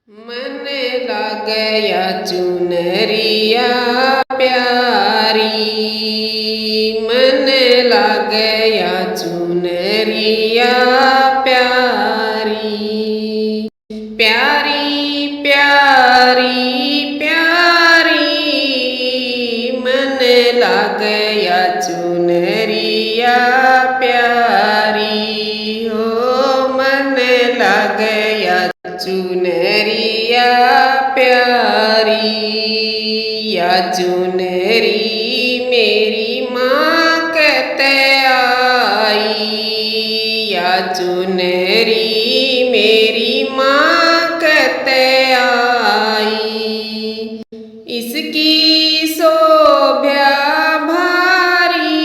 मन लागया चुनरिया प्यारी, मन लागया चुनरिया प्यारी, प्यारी प्यारी प्यारी, मन लागया चुनरिया प्यारी हो, मन लागया चुनरिया प्यारी। या चुनरी मेरी माँ कहते आई, या चुनरी मेरी माँ कहते आई, इसकी शोभा भारी,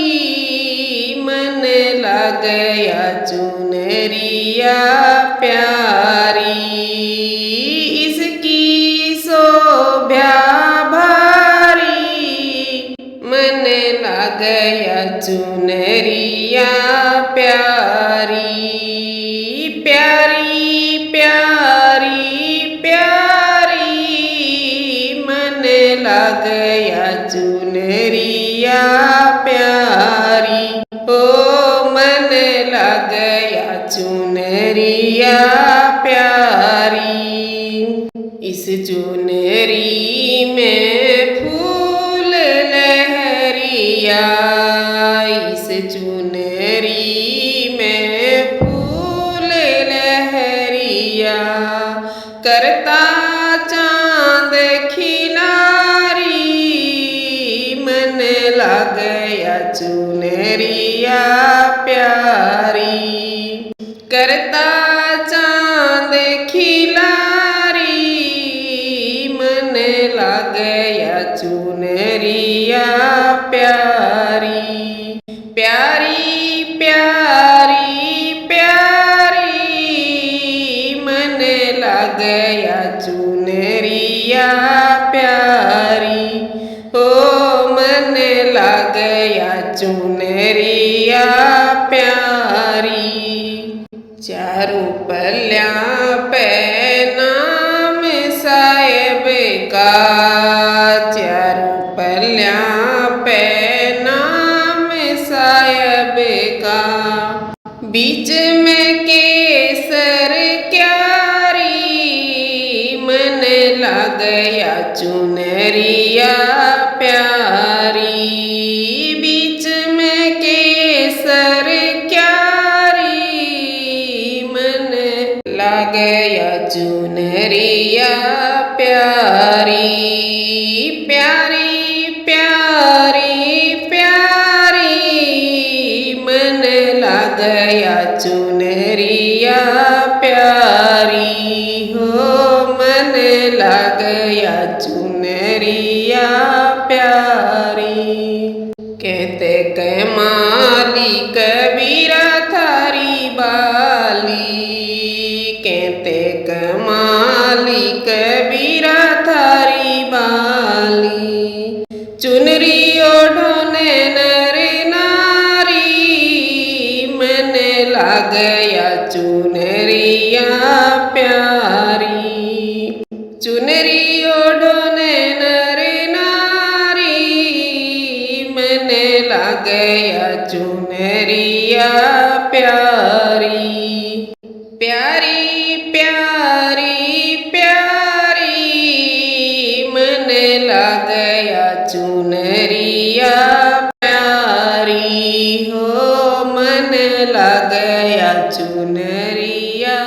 मन लागया चुनरिया प्यारी, इसकी शोभा भारी, मन लागया चुनरिया प्यारी, प्यारी प्यारी प्यारी, मन लागया चुनरिया प्यारी हो, मन लागया चुनरिया प्यारी। इस चुनरी में फूल लहरिया, इस चुनरी में फूल लहरिया, करता चांद खिलारी, मन लागया चुनरिया प्यारी, करता चांद खिलारी, मन लागया चुनरिया प्यारी, प्यारी प्यारी प्यारी, मन लागया चुनरिया प्यारी हो, मन लागया चुनरिया प्यारी। चारों पल्लियाँ पे नाम साहिब का, चारों पल्लियाँ पे नाम साहिब का, बीच में केसर क्यारी, मन लागया चुनरिया प्यारी, बीच में केसर क्यारी, मन लागया चुनरिया प्यारी, प्यारी प्यारी प्यारी, मन लागया चुनरिया प्यारी हो, मन लागया चुनरिया प्यारी। कहते कमाली कबीरा थारी बाली, कहते कमाली कबीरा थारी बाली, चुनरी ओढ़ने नर नारी, मन लागया चुनरिया प्यारी, चुनरी ओढ़ने नर नारी, मन लागया चुनरिया प्यारी, प्यारी प्यारी प्यारी, मन लागया चुनरिया प्यारी हो, मन लागया चुनरिया